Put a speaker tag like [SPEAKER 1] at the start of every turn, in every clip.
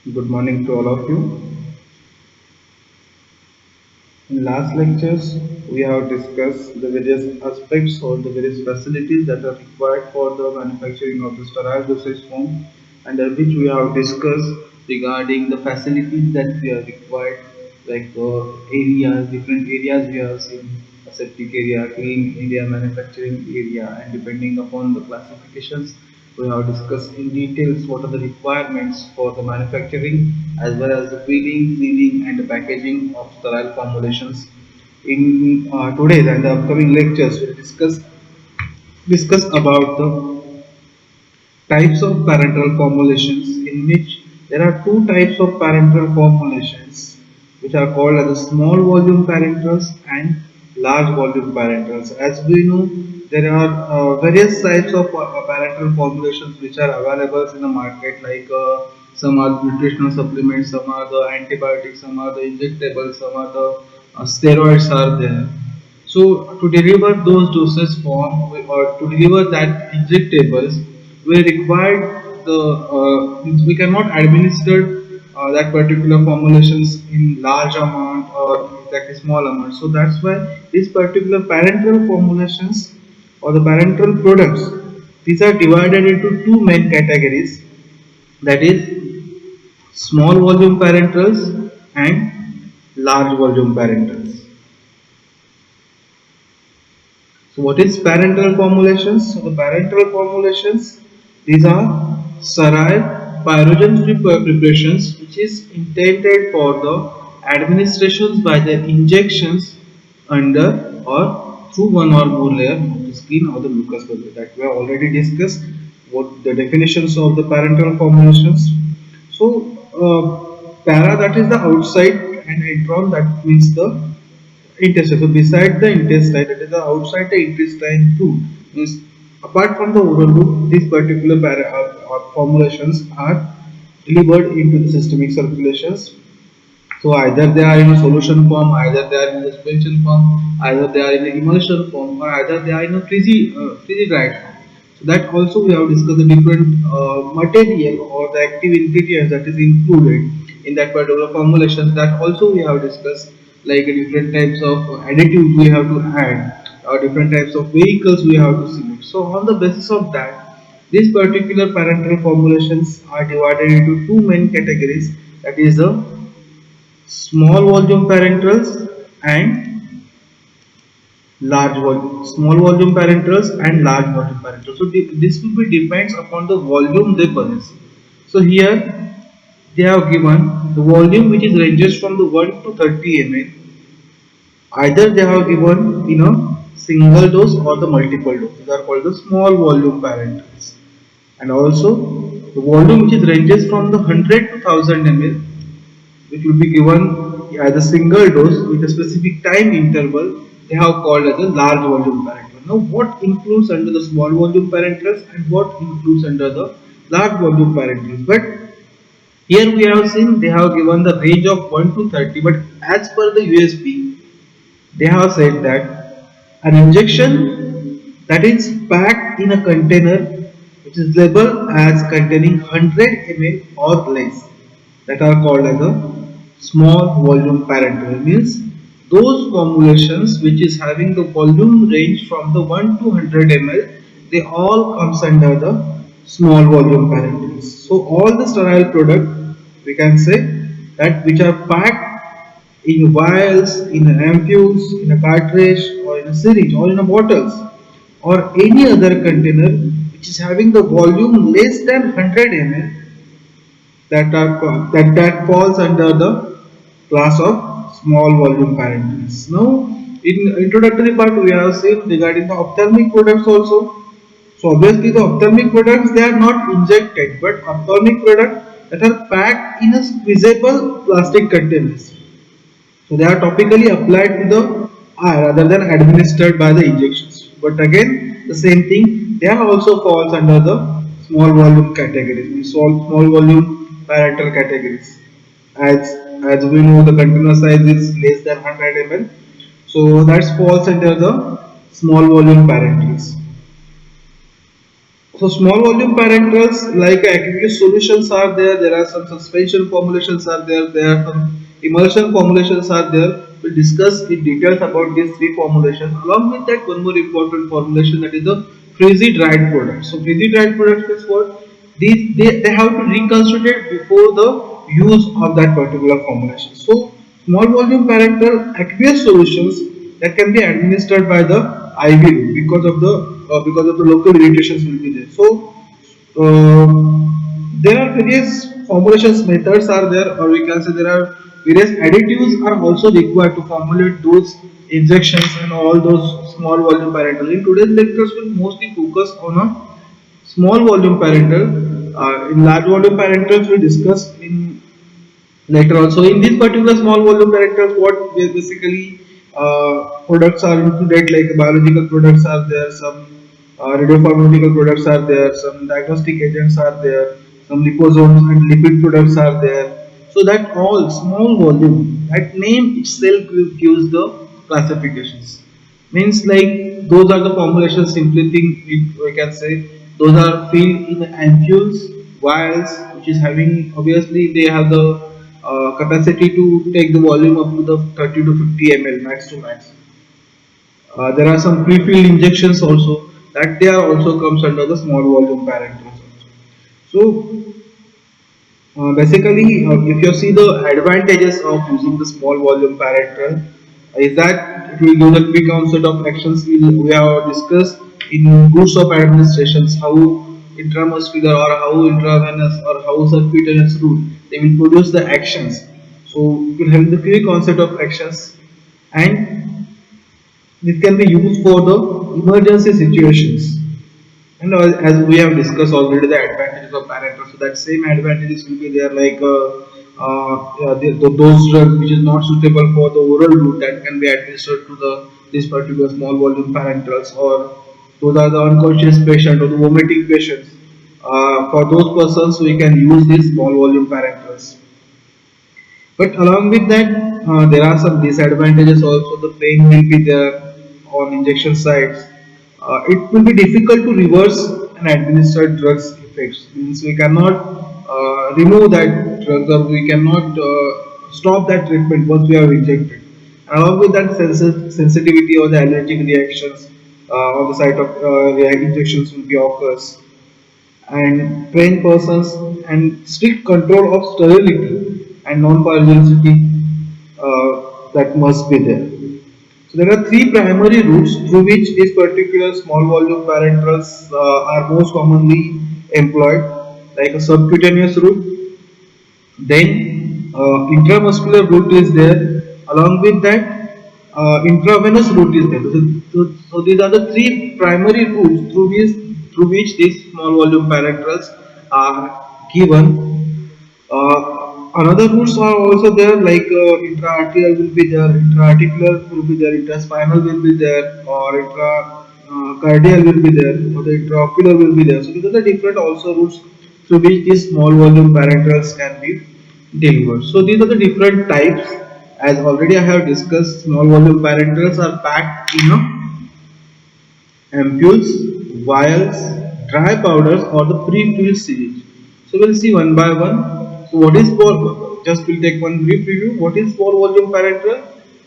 [SPEAKER 1] Good morning to all of you. In last lectures, we have discussed the various aspects or the various facilities that are required for the manufacturing of the sterile dosage form, under which we have discussed regarding the facilities that we are required, like areas, different areas we have seen, aseptic area, clean area, manufacturing area, and depending upon the classifications, we have discussed in details what are the requirements for the manufacturing as well as the feeding, sealing, and the packaging of sterile formulations. In today's and the upcoming lectures, we'll discuss about the types of parenteral formulations, in which there are two types of parenteral formulations, which are called as the small volume parenterals and large volume parenterals. As we know, there are various types of parenteral formulations which are available in the market, like some are nutritional supplements, some are the antibiotics, some are the injectables, some are the steroids are there. So to deliver those doses form or to deliver that injectables, we required we cannot administer that particular formulations in large amount or that is small amount. So that's why these particular parenteral formulations or the parenteral products, these are divided into two main categories, that is small volume parenterals and large volume parenterals. So what is parenteral formulations? So the parenteral formulations, these are sterile pyrogen-free preparations which is intended for the administrations by the injections under or through one or more layer of the skin or the mucous membrane, that we have already discussed what the definitions of the parenteral formulations. So para, that is the outside, and entron, that means the intestine. So beside the intestine, that is the outside the intestine route, means apart from the oral route, these particular formulations are delivered into the systemic circulations. So either they are in a solution form, either they are in the suspension form, either they are in the emulsion form, or either they are in a freeze-dried form. So that also we have discussed the different material or the active ingredients that is included in that particular formulations. That also we have discussed, like different types of additives we have to add, or different types of vehicles we have to select. So on the basis of that, these particular parenteral formulations are divided into two main categories, that is the small volume parenterals and small volume parenterals and large volume parenterals. So this will be depends upon the volume they possess. So here they have given the volume which is ranges from the 1 to 30 ml. Either they have given in a single dose or the multiple dose. These are called the small volume parenterals. And also the volume which is ranges from the 100 to 1000 ml, which will be given as a single dose with a specific time interval, they have called as a large volume parenteral. Now, what includes under the small volume parenterals and what includes under the large volume parenterals? But here we have seen they have given the range of 1 to 30, but as per the USP, they have said that an injection that is packed in a container which is labeled as containing 100 ml or less, that are called as a small volume parenteral, means those formulations which is having the volume range from the 1 to 100 ml, they all comes under the small volume parenterals. So all the sterile product, we can say, that which are packed in vials, in ampoules, in a cartridge, or in a syringe, or in a bottles, or any other container which is having the volume less than 100 ml, that falls under the class of small volume parenterals. Now, in introductory part, we have seen regarding the ophthalmic products also. So obviously the ophthalmic products, they are not injected, but ophthalmic products that are packed in a squeezable plastic containers. So they are topically applied to the eye rather than administered by the injections. But again, the same thing, they are also falls under the small volume categories, means small volume parental categories. As as we know, the container size is less than 100 ml, so that falls under the small volume parentals. So small volume parenterals like aqueous solutions are there. There are some suspension formulations are there. There are some emulsion formulations are there. We'll discuss in details about these three formulations. Along with that, one more important formulation, that is the freeze dried product. So freeze dried product is what? They have to reconstitute before the use of that particular formulation. So small volume parenteral aqueous solutions that can be administered by the IV route because of the local irritations will be there. So there are various formulations methods are there, or we can say there are various additives are also required to formulate those injections and all those small volume parenteral. In today's lectures, will mostly focus on a small volume parental. In large volume parentals, we discuss in later on. So in this particular small volume characters, what basically products are included, like biological products are there, some radiopharmaceutical products are there, some diagnostic agents are there, some liposomes and lipid products are there. So that all small volume, that name itself gives the classifications. Means like those are the formulations. Simply think we can say those are filled in ampoules, vials, which is having obviously they have the capacity to take the volume up to the 30 to 50 ml max to max. There are some pre-filled injections also that they are also comes under the small volume parenterals. So basically, if you see the advantages of using the small volume parenteral, is that it will give the quick onset of actions. We have discussed in routes of administrations how intramuscular or how intravenous or how subcutaneous route they will produce the actions. So it will have the quick onset of actions, and this can be used for the emergency situations. And as we have discussed already, the advantages of parental, so that same advantages will be there, like those drugs which is not suitable for the oral route that can be administered to the this particular small volume parenterals, or those are the unconscious patient or the vomiting patients. For those persons, we can use these small volume parenterals. But along with that, there are some disadvantages also. The pain will be there on injection sites. It will be difficult to reverse and administer drugs effects. Means we cannot remove that drug, or we cannot stop that treatment once we have injected. Along with that, sensitivity or the allergic reactions on the site of injections will be occurs, and trained persons and strict control of sterility and non-parasiticity that must be there. So there are three primary routes through which these particular small volume parenterals are most commonly employed, like a subcutaneous route, then intramuscular route is there. Along with that, intravenous route is there. So these are the three primary routes through which these small volume parenterals are given. Another routes are also there, like intraarterial will be there, intraarticular will be there, intraspinal will be there, or intracardial will be there, or the intraocular will be there. So these are the different also routes through which these small volume parenterals can be delivered. So these are the different types. As already I have discussed, small volume parenterals are packed in a ampoules, vials, dry powders, or the pre-filled syringe. So we'll see one by one. So what is for? Just we'll take one brief review. What is for volume parenteral?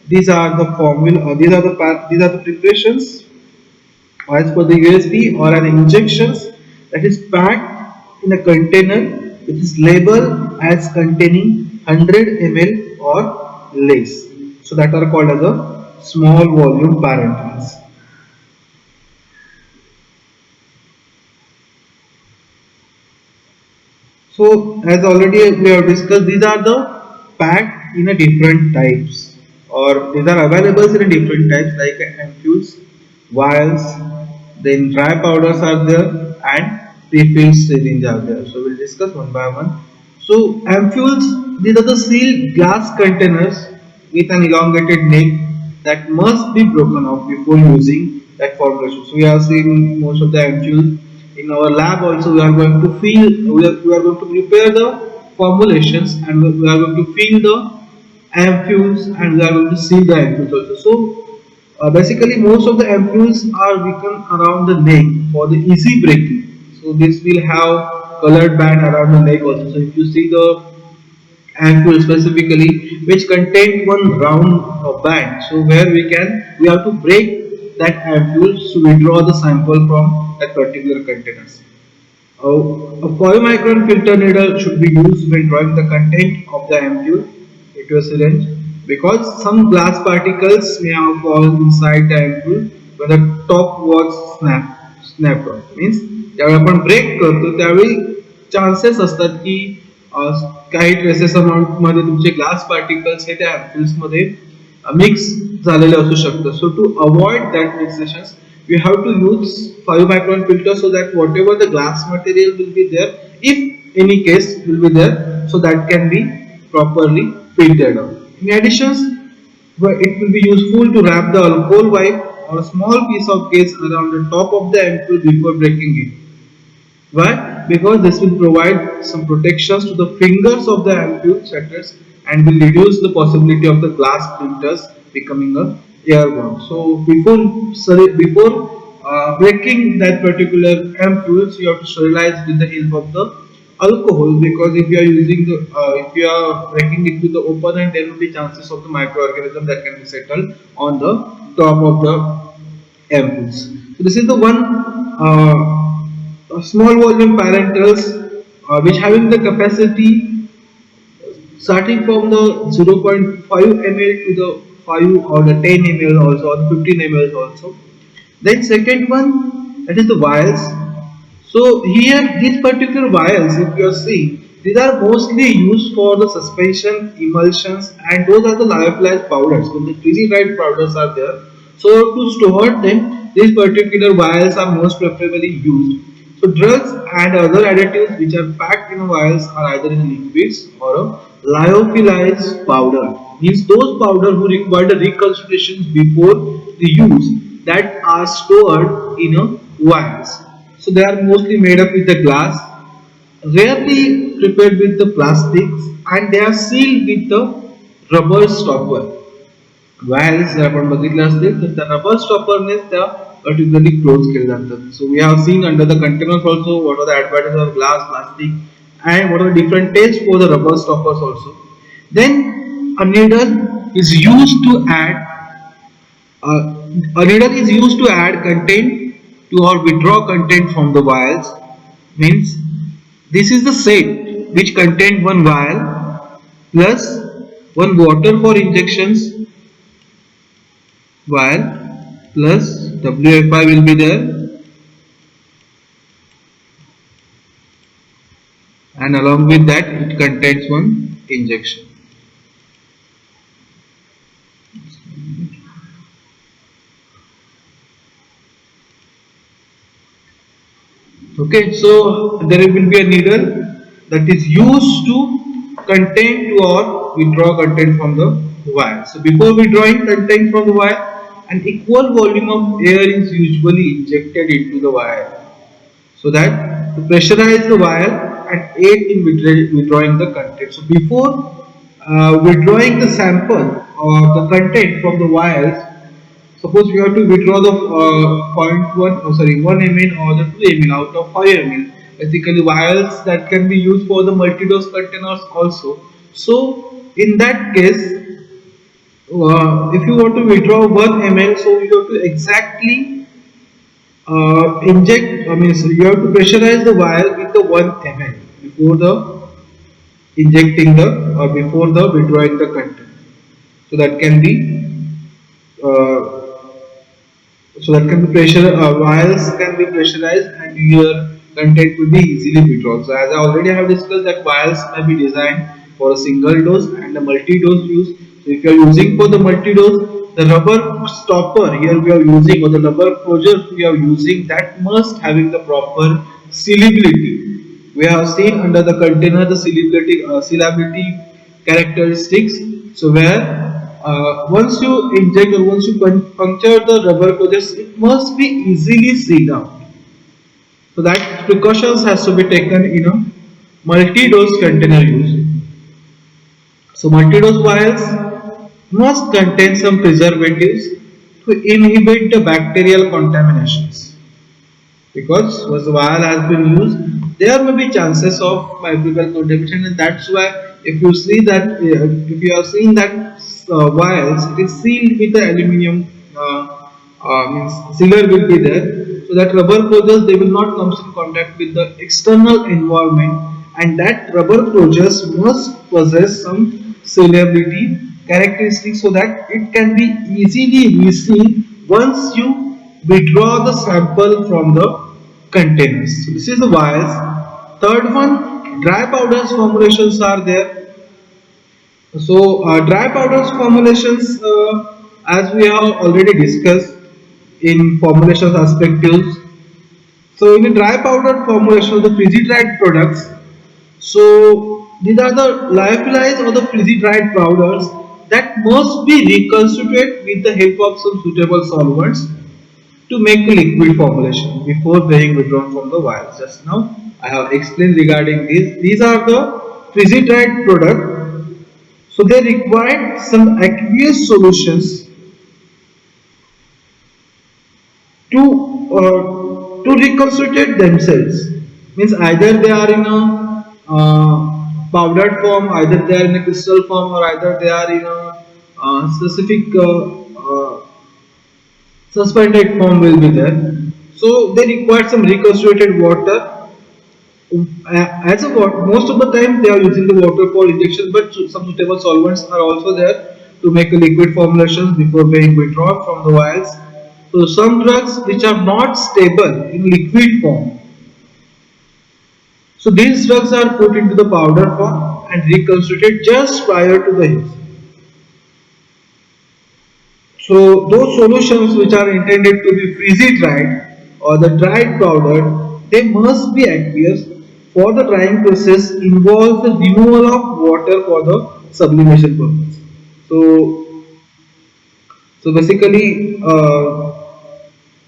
[SPEAKER 1] These are the formula. These are the preparations as per the USP or an injections that is packed in a container which is labeled as containing 100 ml or less. So that are called as a small volume parenterals. So as already we have discussed, these are the packed in a different types, or these are available in a different types like ampoules, vials, then dry powders are there, and pre-filled syringe are there. So we'll discuss one by one. So ampoules, these are the sealed glass containers with an elongated neck that must be broken off before using that formulation. So we have seen most of the ampoules in our lab also. We are going to we are going to prepare the formulations, and we are going to fill the ampoules, and we are going to seal the ampoules also. So basically most of the ampoules are written around the neck for the easy breaking. So this will have colored band around the neck also. So if you see the ampule specifically which contain one round band, so where we have to break that ampule to withdraw the sample from that particular containers. A 5 micron filter needle should be used when drawing the content of the ampule into a syringe because some glass particles may have fallen inside the ampule when the top was snapped off. Means ज्यावेळी आपण break करतो त्यावेळी chances असतात की काही traces amount मध्ये तुमचे glass particles हे त्या ampoules मध्ये मिक्स झालेले असू शकतात. So to avoid that mixations you have to use 5 micron filter so that whatever the glass material will be there, if any case will be there, so that can be properly filtered out. In addition, it will be useful to wrap the alcohol wipe or a small piece of case around the top of the ampoule before breaking it. Why? Because this will provide some protections to the fingers of the ampule setters and will reduce the possibility of the glass splinters becoming a airborne. So before breaking that particular ampules, you have to sterilize with the help of the alcohol because if you are using the if you are breaking it with the open end, there will be chances of the microorganism that can be settled on the top of the ampoules. So this is the one small volume parentals which having the capacity starting from the 0.5 ml to the 5 or the 10 ml also or the 15 ml also. Then second one, that is the vials. So here these particular vials, if you are seeing, these are mostly used for the suspension, emulsions, and those are the lyophilized powders. When the trinitride powders are there, so to store them, these particular vials are most preferably used. So drugs and other additives which are packed in vials are either in liquids or a lyophilized powder. Means those powder who require the reconstitution before the use that are stored in a vials. So they are mostly made up with the glass, rarely prepared with the plastics, and they are sealed with the rubber stopper. Whilst जर आपण बघितलं असतील तर त्या rubber स्टॉपरनेच त्या particularly close केले जातात. So we have seen under the containers also what are the advantages of glass, plastic, and what are the different tastes for the rubber stoppers also. Then a needle is used to add a needle is used to add content to or withdraw content from the vials. Means this is the set which contain one vial plus one water for injections vial plus WFI will be there, and along with that it contains one injection. Okay, so there will be a needle that is used to contain to or withdraw content from the wire. So before withdrawing content from the wire, an equal volume of air is usually injected into the wire so that to pressurize the wire and aid in withdrawing the content. So before withdrawing the sample or the content from the wires, suppose we have to withdraw the 1 ml or the 2 ml out of 5 ml. Basically, vials that can be used for the multi-dose containers also. So, in that case, if you want to withdraw 1 ml, so you have to exactly inject. I mean, so you have to pressurize the vial with the 1 ml before the injecting the or before the withdrawing the content. So that can be uh, pressure vials can be pressurized and your content will be easily withdrawn. So as I already have discussed that vials may be designed for a single dose and a multi-dose use. So if you are using for the multi-dose, the rubber stopper here we are using or the rubber closure we are using that must having the proper sealability. We have seen under the container the sealability characteristics. So where once you inject or once you puncture the rubber closures, it must be easily sealed out. So that precautions has to be taken in a multi-dose container use. So multi-dose vials must contain some preservatives to inhibit the bacterial contaminations. because once the vial has been used, there may be chances of microbial contamination, and that's why if you see that if you have seen that vials, it is sealed with the aluminium means sealer will be there, so that rubber closures they will not come in contact with the external environment, and that rubber closures must possess some sealability characteristics so that it can be easily resealed once you withdraw the sample from the containers. So this is the vials. Third one, dry powders formulations are there. So dry powders formulations, as we have already discussed in formulations aspectives. So in a dry powder formulation of the freeze-dried products, so these are the lyophilized or the freeze-dried powders that must be reconstituted with the help of some suitable solvents to make a liquid formulation before being withdrawn from the vials. Just now I have explained regarding these. These are the freeze-dried product. So they require some aqueous solutions to reconstitute themselves. Means either they are in a powdered form, either they are in a crystal form, or either they are in a specific suspended form will be there. So they require some reconstituted water. As a most of the time they are using the water for injection, but some suitable solvents are also there to make a liquid formulations before being withdrawn from the vials. So some drugs which are not stable in liquid form, so these drugs are put into the powder form and reconstituted just prior to the use. So those solutions which are intended to be freeze dried or the dried powder, they must be aqueous. For the drying process involves the removal of water for the sublimation purpose. So, so basically,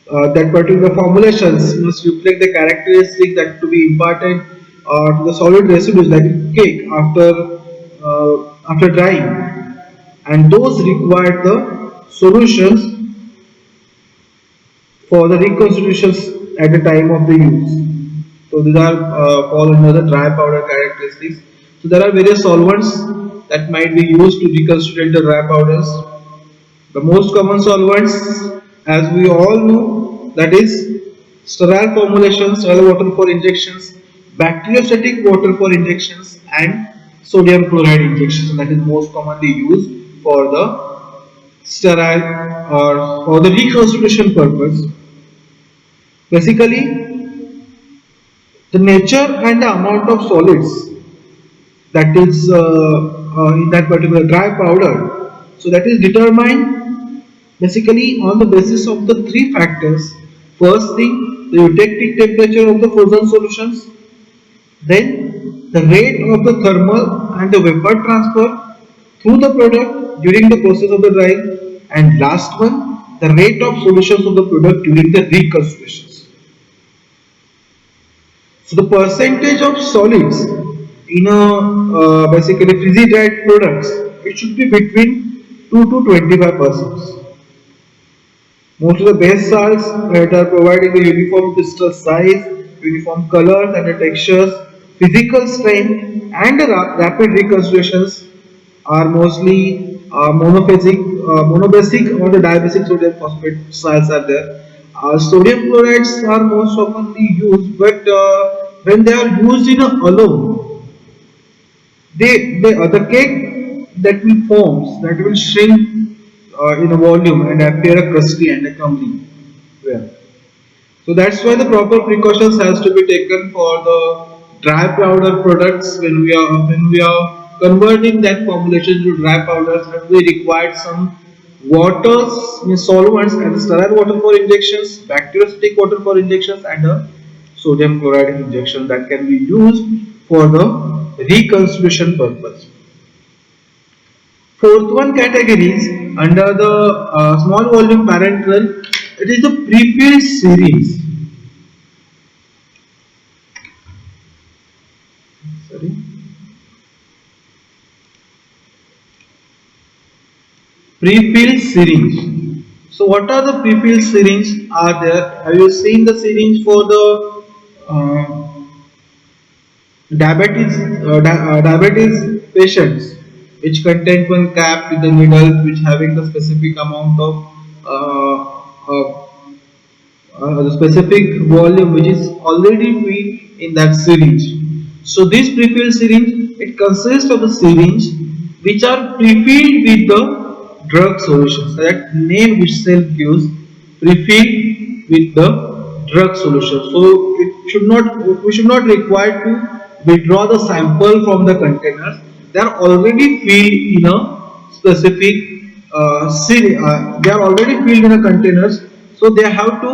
[SPEAKER 1] that particular formulations must reflect the characteristics that to be imparted to the solid residues like cake after drying, and those require the solutions for the reconstitutions at the time of the use. So these are fall under the dry powder characteristics. So there are various solvents that might be used to reconstitute the dry powders. The most common solvents, as we all know, that is sterile formulations, sterile water for injections, bacteriostatic water for injections, and sodium chloride injections. That is most commonly used for the sterile or for the reconstitution purpose. Basically, the nature and the amount of solids that is in that particular dry powder, so that is determined basically on the basis of the three factors. First thing, the eutectic temperature of the frozen solutions, then the rate of the thermal and the vapor transfer through the product during the process of the drying, and last one, the rate of solutions of the product during the reconstitutions. So the percentage of solids in a basically freeze dried products, it should be between 2 to 25%. Most of the base salts that are providing the uniform crystal size, uniform colors and the textures, physical strength and the rapid reconstitutions are mostly monobasic or the dibasic sodium phosphate salts are there. Sodium chlorides are most commonly used, but when they are used in a alone, the cake that will forms that will shrink in a volume and appear a crusty and a crumbly. Yeah. So that's why the proper precautions has to be taken for the dry powder products when we are converting that formulation to dry powders, and we require some waters, means solvents and sterile water for injections, bacteriostatic water for injections, and a sodium chloride injection that can be used for the reconstitution purpose. Fourth one categories under the small volume parenteral, it is the pre-filled syringe. Sorry, pre-filled syringe. So what are the pre-filled syringe are there? Have you seen the syringe for the uh, diabetes patients, which contain one cap with the needle, which having the specific amount of uh, uh, the specific volume which is already filled in that syringe. So this pre-filled syringe, it consists of the syringe which are pre-filled with the drug solutions. That name itself gives pre-filled with the drug solution. So it should not we should not require to withdraw the sample from the containers. They are already filled in a specific they are already filled in a containers, so they have to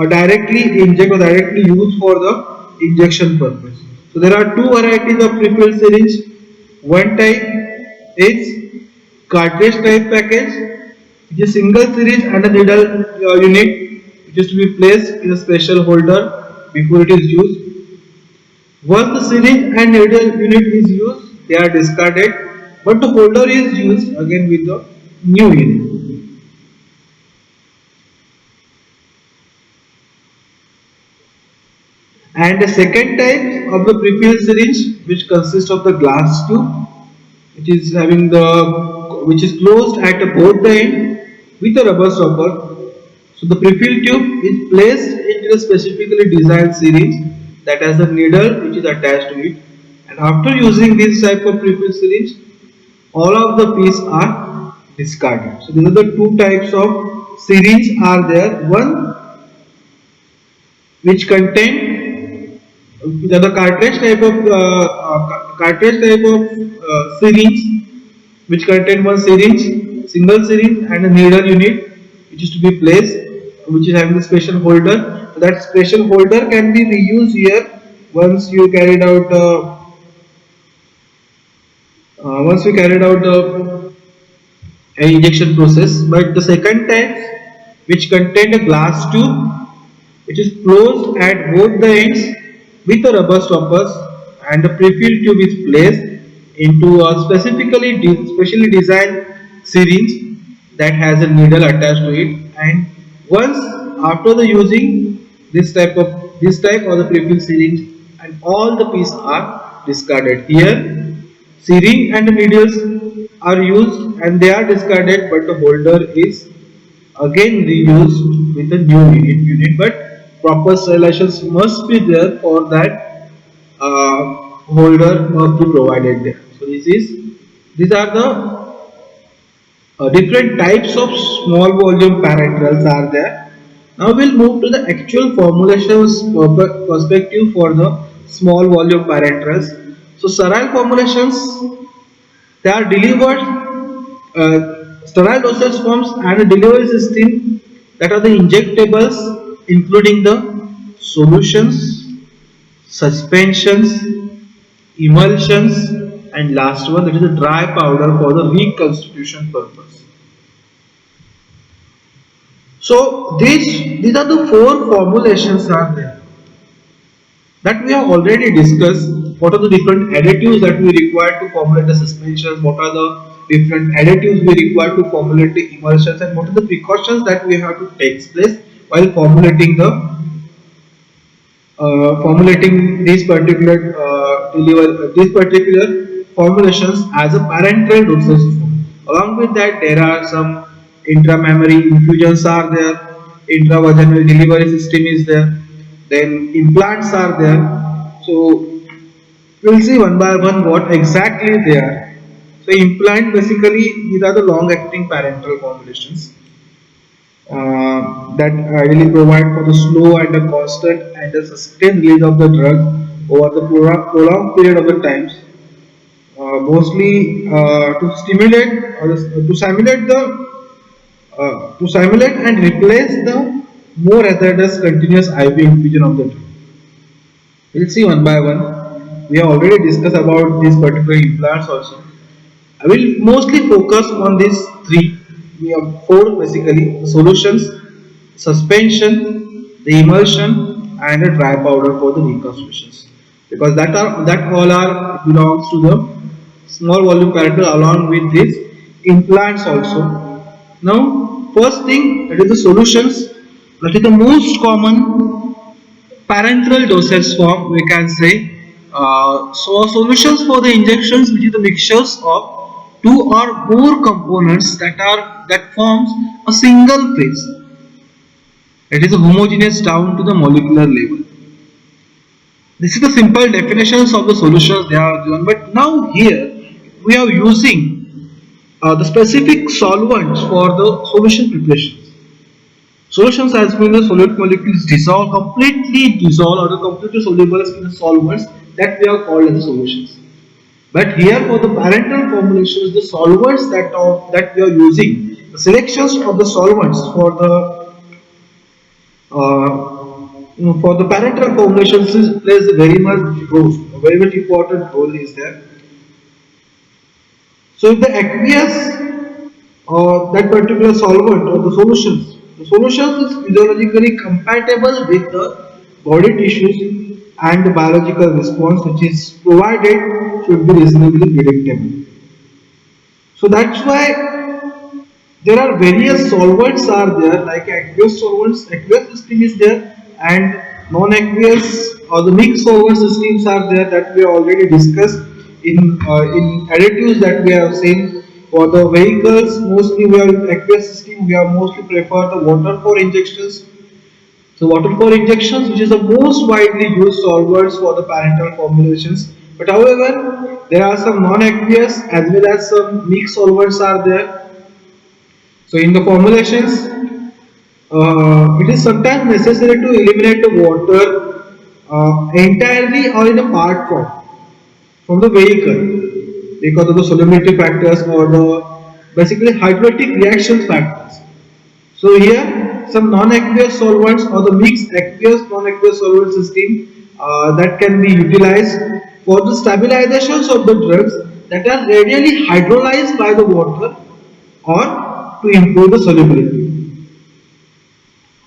[SPEAKER 1] directly inject or directly use for the injection purpose. So there are two varieties of prefilled syringe. One type is cartridge type package, which is single syringe and a needle unit, which is to be placed in a special holder before it is used. Once the syringe and needle unit is used, they are discarded, but the holder is used again with the new unit. And the second type of the prefilled syringe, which consists of the glass tube, which is having the which is closed at both the end with a rubber stopper. So the prefilled tube is placed into a specifically designed syringe that has a needle which is attached to it. And after using this type of prefilled syringe, all of the pieces are discarded. So these are the two types of syringe are there. One which contain the cartridge type of syringe, which contain one syringe, single syringe and a needle unit, which is to be placed, which is having a special holder. So that special holder can be reused here once you carried out the injection process. But the second type, which contained a glass tube, which is closed at both the ends with a rubber stoppers, and the pre-filled tube is placed into a specially designed syringe that has a needle attached to it. And once after the using this type or the pre-filled syringe, and all the pieces are discarded. Here syringe and needles are used and they are discarded, but the holder is again reused with a new unit. But proper stylizations must be there for that holder must be provided there. So these are the different types of small volume parenterals are there. Now we'll move to the actual formulations perspective for the small volume parenterals. So sterile formulations, they are delivered sterile dosage forms and a delivery system that are the injectables, including the solutions, suspensions, emulsions, and last one that is a dry powder for the reconstitution purpose. So these are the four formulations are there that we have already discussed. What are the different additives that we require to formulate the suspensions? What are the different additives we require to formulate the emulsions? And what are the precautions that we have to take place while formulating these particular formulations as a parenteral dosage form. Along with that, there are some intramammary infusions are there, intravaginal delivery system is there, then implants are there. So we'll see one by one what exactly they are. So implant basically these are the long-acting parenteral formulations that ideally provide for the slow and the constant and the sustained release of the drug over the prolonged period of the times, mostly to simulate and replace the more hazardous continuous IV infusion of the drug. We'll see one by one. We have already discussed about these particular implants also. I will mostly focus on these three. We have four basically: solutions, suspension, the emulsion, and a dry powder for the reconstructions. Because that all are belongs to the small volume character along with these implants also. Now first thing, that is the solutions. That is the most common parenteral dosage form, we can say. So solutions for the injections, which is the mixtures of two or more components that forms a single phase. It is a homogeneous down to the molecular level. This is the simple definitions of the solutions they are given. But now here we are using the specific solvents for the solution preparations. Solutions as when the solute molecules dissolve, completely dissolve or completely soluble in the solvents, that we are called as solutions. But here for the parental formulations, the solvents that we are using, the selections of the solvents for the for the parental formulations plays a very much important role is there. So if the aqueous or that particular solvent or the solutions is physiologically compatible with the body tissues and the biological response which is provided should be reasonably predictable. So that's why there are various solvents are there like aqueous solvents, aqueous system is there, and non-aqueous or the mixed solvent systems are there that we already discussed in additives that we have seen. For the vehicles, mostly we are in aqueous system, we are mostly prefer the water for injections. So water for injections, which is the most widely used solvents for the parental formulations. But however, there are some non-aqueous as well as some mixed solvents are there. So in the formulations, it is sometimes necessary to eliminate the water entirely or in a part form from the vehicle because of the solubility factors or the basically hydrolytic reaction factors. So here some non-aqueous solvents or the mixed aqueous non-aqueous solvent system that can be utilized for the stabilizations of the drugs that are radially hydrolyzed by the water or to improve the solubility.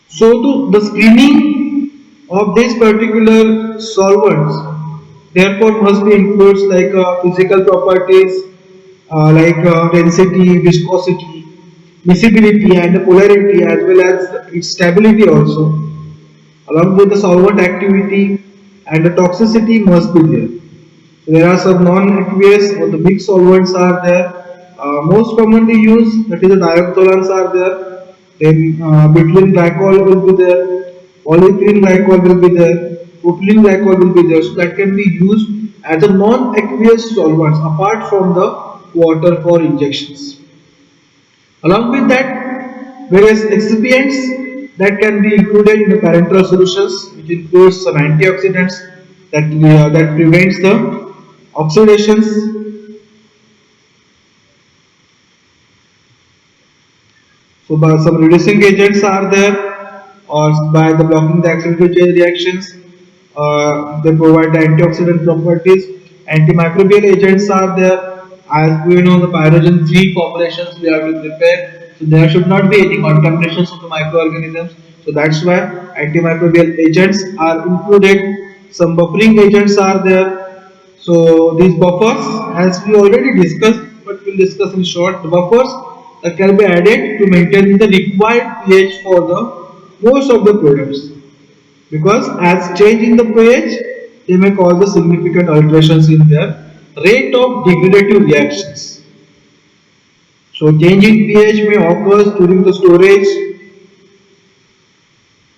[SPEAKER 1] So the screening of these particular solvents therefore must be includes like physical properties density, viscosity, miscibility and the polarity as well as its stability also. Along with the solvent activity and the toxicity must be there. So there are some non-aqueous or the mixed solvents are there. Most commonly used, that is the diactolans are there. Then butylene glycol will be there. Polyethylene glycol will be there. Propylene glycol will be there. So that can be used as a non-aqueous solvents apart from the water for injections. Along with that, various excipients that can be included in the parenteral solutions, which includes some antioxidants that prevents the oxidations. So, by some reducing agents are there, or by the blocking the oxidative chain reactions, they provide the antioxidant properties. Antimicrobial agents are there. As we know, the pyrogen 3 formulations we have to prepare, so there should not be any contaminations of the microorganisms. So that's why antimicrobial agents are included. Some buffering agents are there. So these buffers, as we already discussed, but we'll discuss in short, the buffers that can be added to maintain the required pH for the most of the products. Because as change in the pH, they may cause the significant alterations in their rate of degradative reactions. So changing pH may occur during the storage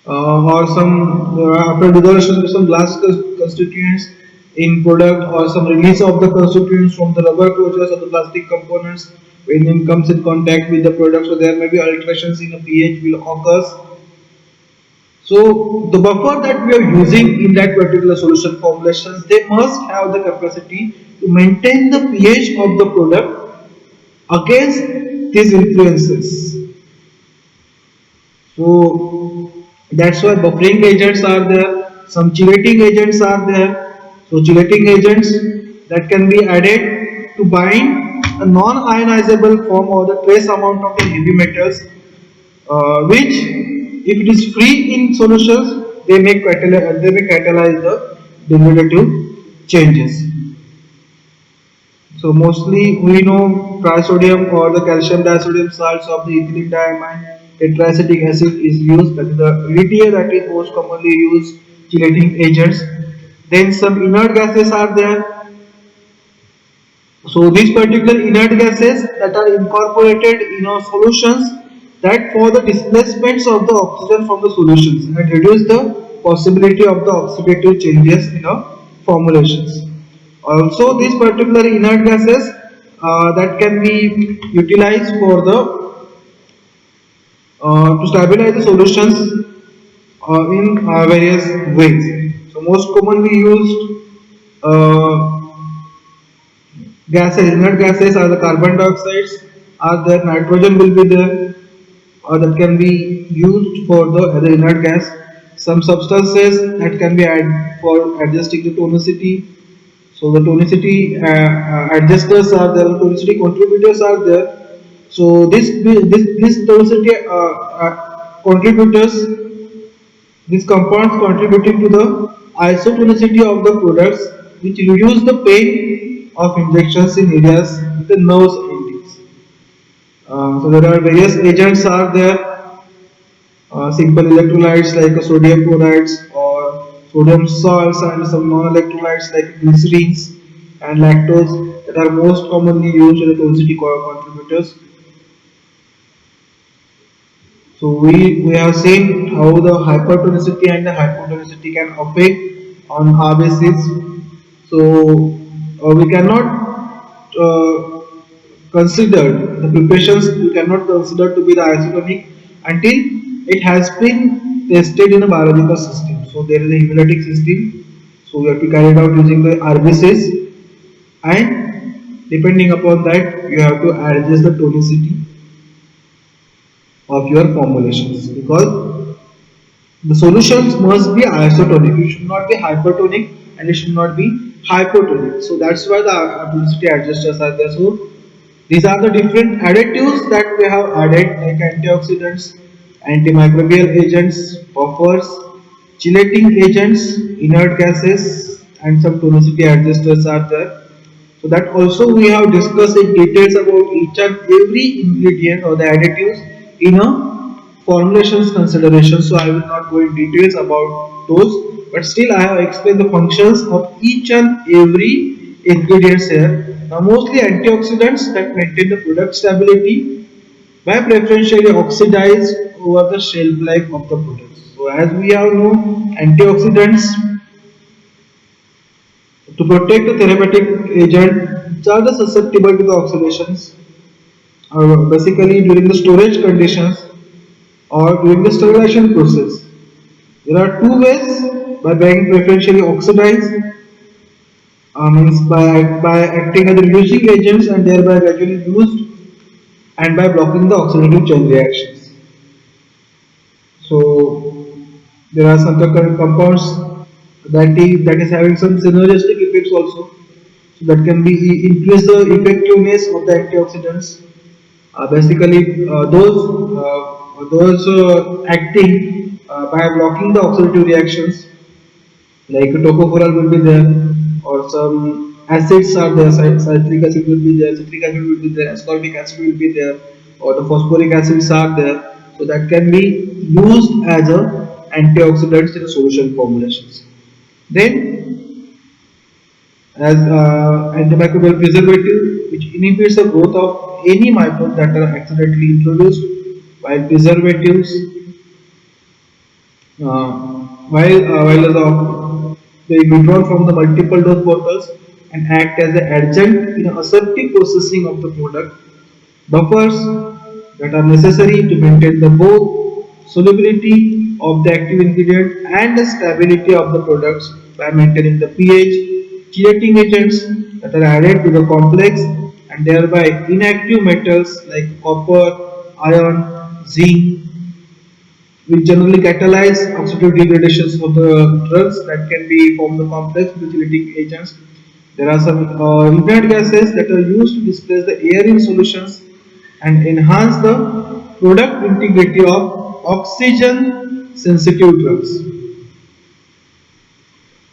[SPEAKER 1] or some after dissolution of some glass constituents in product or some release of the constituents from the rubber closures of the plastic components when it comes in contact with the product, so there may be alterations in the pH will occur. So the buffer that we are using in that particular solution formulations, they must have the capacity to maintain the pH of the product against these influences. So that's why buffering agents are there, some chelating agents are there. So chelating agents that can be added to bind a non-ionizable form or the trace amount of the heavy metals, which if it is free in solutions, they may catalyze the derivative changes. So mostly we know trisodium or the calcium disodium salts of the ethylene diamine tetraacetic acid is used, that is the EDTA that is most commonly used chelating agents. Then some inert gases are there. So these particular inert gases that are incorporated in our solutions that for the displacements of the oxygen from the solutions and reduce the possibility of the oxidative changes in our formulations. Also these particular inert gases that can be utilized for the to stabilize the solutions in various ways. So most commonly used gases, inert gases are the carbon dioxides, are there, nitrogen will be there, or that can be used for the other inert gas. Some substances that can be added for adjusting the tonicity. So the tonicity adjusters are there, tonicity contributors are there. So this tonicity contributors, these compounds contributing to the isotonicity of the products, which reduce the pain of injections in areas with the nerves endings. So there are various agents are there, simple electrolytes like sodium chlorides or sodium salts and some non-electrolytes like glycerines and lactose that are most commonly used as tonicity contributors. So we have seen how the hypertonicity and the hypotonicity can affect on RBCs. So we cannot consider the preparations, we cannot consider to be the isotonic until it has been tested in a biological system. So there is a hemolytic system. So we have to carry it out using the RBCs, and depending upon that you have to adjust the tonicity of your formulations, because the solutions must be isotonic. It should not be hypertonic and it should not be hypotonic. So that's why the density adjusters are there. So these are the different additives that we have added, like antioxidants, antimicrobial agents, buffers, chelating agents, inert gases, and some tonicity adjusters are there. So that also we have discussed in details about each and every ingredient or the additives in a formulations consideration. So I will not go in details about those, but still I have explained the functions of each and every ingredients here. Now mostly antioxidants that maintain the product stability by preferentially oxidize over the shelf life of the products. So as we all know, antioxidants to protect the therapeutic agent which are the susceptible to the oxidations, basically during the storage conditions or during the sterilization process. There are two ways by being preferentially oxidized, means by acting as reducing agents and thereby gradually used, and by blocking the oxidative chain reactions. So there are some compounds that is having some synergistic effects also. So that can be increase the effectiveness of the antioxidants. Basically, those acting by blocking the oxidative reactions, like tocopherol will be there, or some acids are there. Citric acid will be there, citric acid will be there, ascorbic acid will be there, or the phosphoric acids are there. So that can be used as a antioxidants in the solution formulations. Then as antimicrobial preservative, which inhibits the growth of any microbes that are accidentally introduced, while preservatives, while being withdrawn from the multiple dose bottles and act as an adjunct in aseptic processing of the product. Buffers that are necessary to maintain the both solubility of the active ingredient and the stability of the products by maintaining the pH, chelating agents that are added to the complex and thereby inactive metals like copper, iron, zinc, will generally catalyze oxidative degradations of the drugs that can be from the complex methylating agents. There are some inert gases that are used to displace the air in solutions and enhance the product integrity of oxygen sensitive drugs.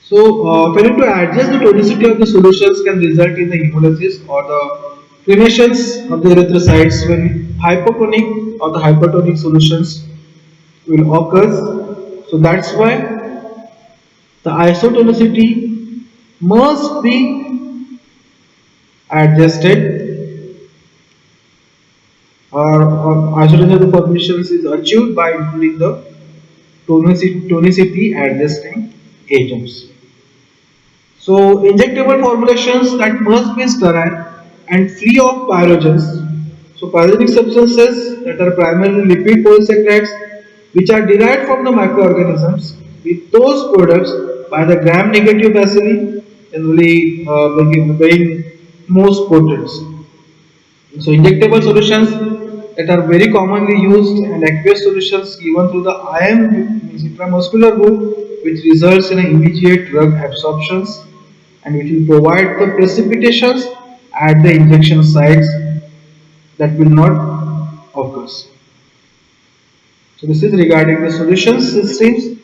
[SPEAKER 1] So, failure to adjust the tonicity of the solutions can result in the hemolysis or the cleanations of the erythrocytes when hypotonic or the hypertonic solutions will occur. So that's why the isotonicity must be adjusted, or isotonicity of the formations is achieved by including the tonicity adjusting agents. So injectable formulations that must be sterile and free of pyrogens. So pyrogenic substances that are primarily lipid polysaccharides which are derived from the microorganisms, with those products by the gram-negative bacilli generally being most potent. So injectable solutions that are very commonly used and aqueous solutions given through the IM means intramuscular route, which results in an immediate drug absorptions and which will provide the precipitations at the injection sites that will not occur. So this is regarding the solution systems.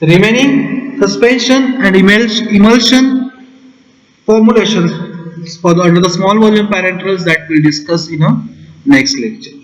[SPEAKER 1] The remaining suspension and emulsion formulations for under the small volume parenterals that we'll discuss in a next lecture.